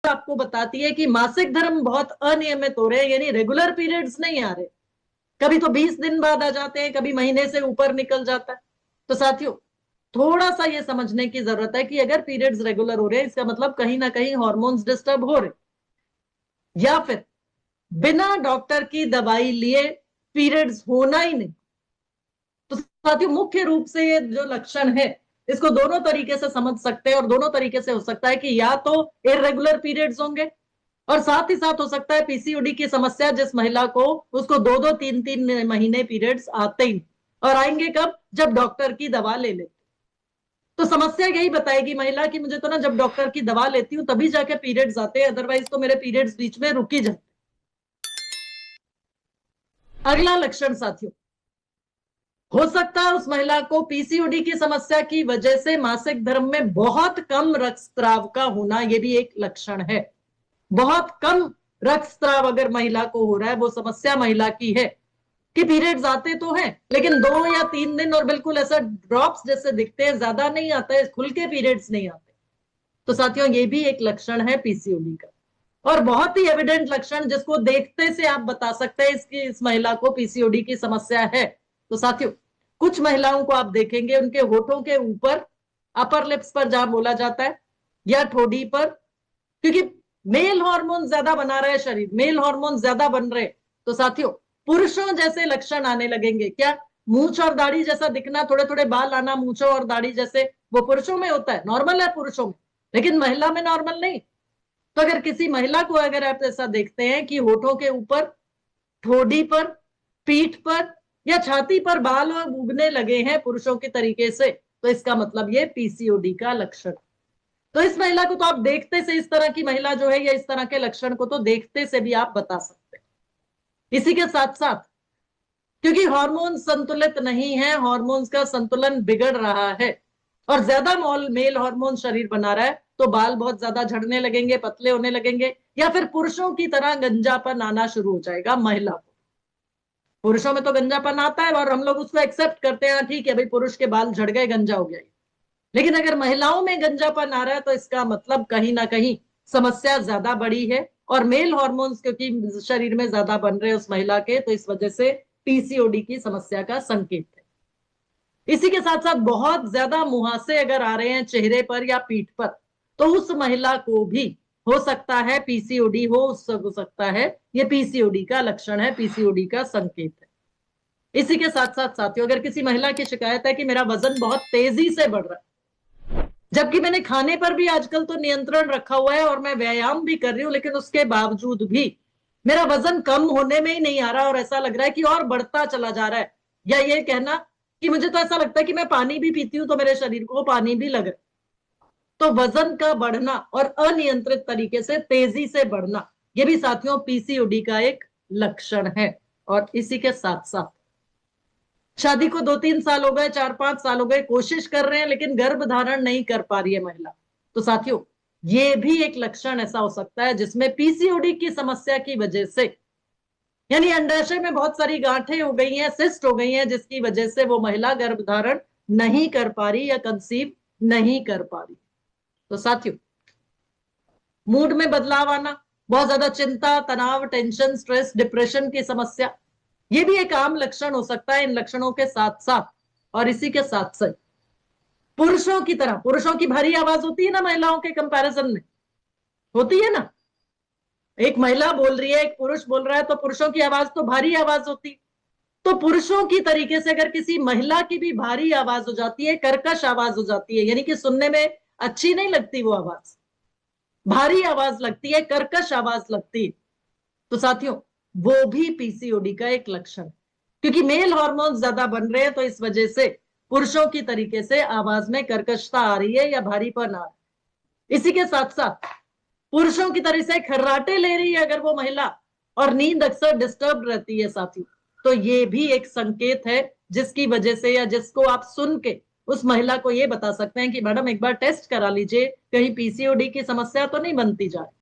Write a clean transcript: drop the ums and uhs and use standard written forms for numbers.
आपको बताती है कि मासिक धर्म बहुत अनियमित हो रहे हैं, यानी रेगुलर पीरियड्स नहीं आ रहे, कभी तो 20 दिन बाद आ जाते हैं, कभी महीने से ऊपर निकल जाता है। तो साथियों, थोड़ा सा ये समझने की जरूरत है कि अगर पीरियड्स रेगुलर हो रहे हैं, इसका मतलब कहीं ना कहीं हार्मोन्स डिस्टर्ब हो रहे, या फिर बिना डॉक्टर की दवाई लिए पीरियड्स होना ही नहीं। तो साथियों, मुख्य रूप से ये जो लक्षण है, इसको दोनों तरीके से समझ सकते हैं, और दोनों तरीके से हो सकता है कि या तो इरेगुलर पीरियड्स होंगे, और साथ ही साथ हो सकता है पीसीओडी की समस्या जिस महिला को, उसको 2-2 3-3 महीने पीरियड्स आते ही, और आएंगे कब, जब डॉक्टर की दवा ले ले। तो समस्या यही बताएगी महिला की, मुझे तो ना जब डॉक्टर की दवा लेती हूँ तभी जाके पीरियड्स आते हैं, अदरवाइज तो मेरे पीरियड्स बीच में रुक ही जाते। अगला लक्षण साथियों, हो सकता है उस महिला को पीसीओडी की समस्या की वजह से मासिक धर्म में बहुत कम रक्तस्राव का होना, यह भी एक लक्षण है। बहुत कम रक्तस्राव अगर महिला को हो रहा है, वो समस्या महिला की है कि पीरियड्स आते तो हैं लेकिन 2 या 3 दिन और बिल्कुल ऐसा ड्रॉप्स जैसे दिखते हैं, ज्यादा नहीं आता है, खुल के पीरियड्स नहीं आते। तो साथियों, ये भी एक लक्षण है पीसीओडी का, और बहुत ही एविडेंट लक्षण जिसको देखते से आप बता सकते हैं इसकी, इस महिला को पीसीओडी की समस्या है। तो साथियों, कुछ महिलाओं को आप देखेंगे उनके होठों के ऊपर, अपर लिप्स पर जहां बोला जाता है, या ठोड़ी पर, क्योंकि मेल हार्मोन ज्यादा बना रहे शरीर, मेल हार्मोन ज्यादा बन रहे, तो साथियों पुरुषों जैसे लक्षण आने लगेंगे। क्या? मूंछ और दाढ़ी जैसा दिखना, थोड़े थोड़े बाल आना मूंछों और दाढ़ी जैसे, वो पुरुषों में होता है, नॉर्मल है पुरुषों में, लेकिन महिला में नॉर्मल नहीं। तो अगर किसी महिला को अगर आप ऐसा देखते हैं कि होठों के ऊपर, ठोडी पर, पीठ पर या छाती पर बाल और उगने लगे हैं पुरुषों के तरीके से, तो इसका मतलब ये पीसीओडी का लक्षण। तो इस महिला को तो आप देखते से, इस तरह की महिला जो है या इस तरह के लक्षण को तो देखते से भी आप बता सकते हैं। इसी के साथ साथ, क्योंकि हार्मोन संतुलित नहीं है, हार्मोन्स का संतुलन बिगड़ रहा है और ज्यादा मेल हार्मोन शरीर बना रहा है, तो बाल बहुत ज्यादा झड़ने लगेंगे, पतले होने लगेंगे, या फिर पुरुषों की तरह गंजापन आना शुरू हो जाएगा महिला को। पुरुषों में तो गंजापन आता है और हम लोग उसको एक्सेप्ट करते हैं, ठीक है भाई पुरुष के बाल झड़ गए, गंजा हो गया। लेकिन अगर महिलाओं में गंजापन आ रहा है तो इसका मतलब कहीं ना कहीं समस्या ज्यादा बड़ी है, और मेल हार्मोन्स क्योंकि शरीर में ज्यादा बन रहे हैं उस महिला के, तो इस वजह से पीसीओडी की समस्या का संकेत है। इसी के साथ साथ बहुत ज्यादा मुहासे अगर आ रहे हैं चेहरे पर या पीठ पर, तो उस महिला को भी हो सकता है पीसीओडी हो सकता है, ये पीसीओडी का लक्षण है, पीसीओडी का संकेत है। इसी के साथ साथ साथियों, अगर किसी महिला की शिकायत है कि मेरा वजन बहुत तेजी से बढ़ रहा है, जबकि मैंने खाने पर भी आजकल तो नियंत्रण रखा हुआ है और मैं व्यायाम भी कर रही हूं, लेकिन उसके बावजूद भी मेरा वजन कम होने में ही नहीं आ रहा और ऐसा लग रहा है कि और बढ़ता चला जा रहा है, या ये कहना कि मुझे तो ऐसा लगता है कि मैं पानी भी पीती हूं तो मेरे शरीर को पानी भी लग रहा है। तो वजन का बढ़ना और अनियंत्रित तरीके से तेजी से बढ़ना, यह भी साथियों पीसीओडी का एक लक्षण है। और इसी के साथ साथ शादी को 2-3 साल हो गए, 4-5 साल हो गए, कोशिश कर रहे हैं लेकिन गर्भ धारण नहीं कर पा रही है महिला, तो साथियों ये भी एक लक्षण ऐसा हो सकता है जिसमें पीसीओडी की समस्या की वजह से, यानी अंडाशय में बहुत सारी गांठें हो गई हैं, सिस्ट हो गई हैं, जिसकी वजह से वो महिला गर्भ धारण नहीं कर पा रही या कंसीव नहीं कर पा रही। तो साथियों, मूड में बदलाव आना, बहुत ज्यादा चिंता, तनाव, टेंशन, स्ट्रेस, डिप्रेशन की समस्या, ये भी एक आम लक्षण हो सकता है इन लक्षणों के साथ साथ। और इसी के साथ साथ पुरुषों की तरह, पुरुषों की भारी आवाज होती है ना महिलाओं के कंपैरिजन में, होती है ना, एक महिला बोल रही है, एक पुरुष बोल रहा है, तो पुरुषों की आवाज तो भारी आवाज होती। तो पुरुषों की तरीके से अगर किसी महिला की भी भारी आवाज हो जाती है, कर्कश आवाज हो जाती है, यानी कि सुनने में अच्छी नहीं लगती, वो आवाज भारी आवाज लगती है, कर्कश आवाज लगती है, तो साथियों वो भी पीसीओडी का एक लक्षण, क्योंकि मेल हार्मोन ज्यादा बन रहे हैं, तो इस वजह से पुरुषों की तरीके से आवाज में कर्कशता आ रही है या भारीपन आ रहा है। इसी के साथ साथ पुरुषों की तरह से खर्राटे ले रही है अगर वो महिला, और नींद अक्सर डिस्टर्ब रहती है साथी, तो ये भी एक संकेत है जिसकी वजह से या जिसको आप सुन के उस महिला को ये बता सकते हैं कि मैडम एक बार टेस्ट करा लीजिए, कहीं पीसीओडी की समस्या तो नहीं बनती जा रही।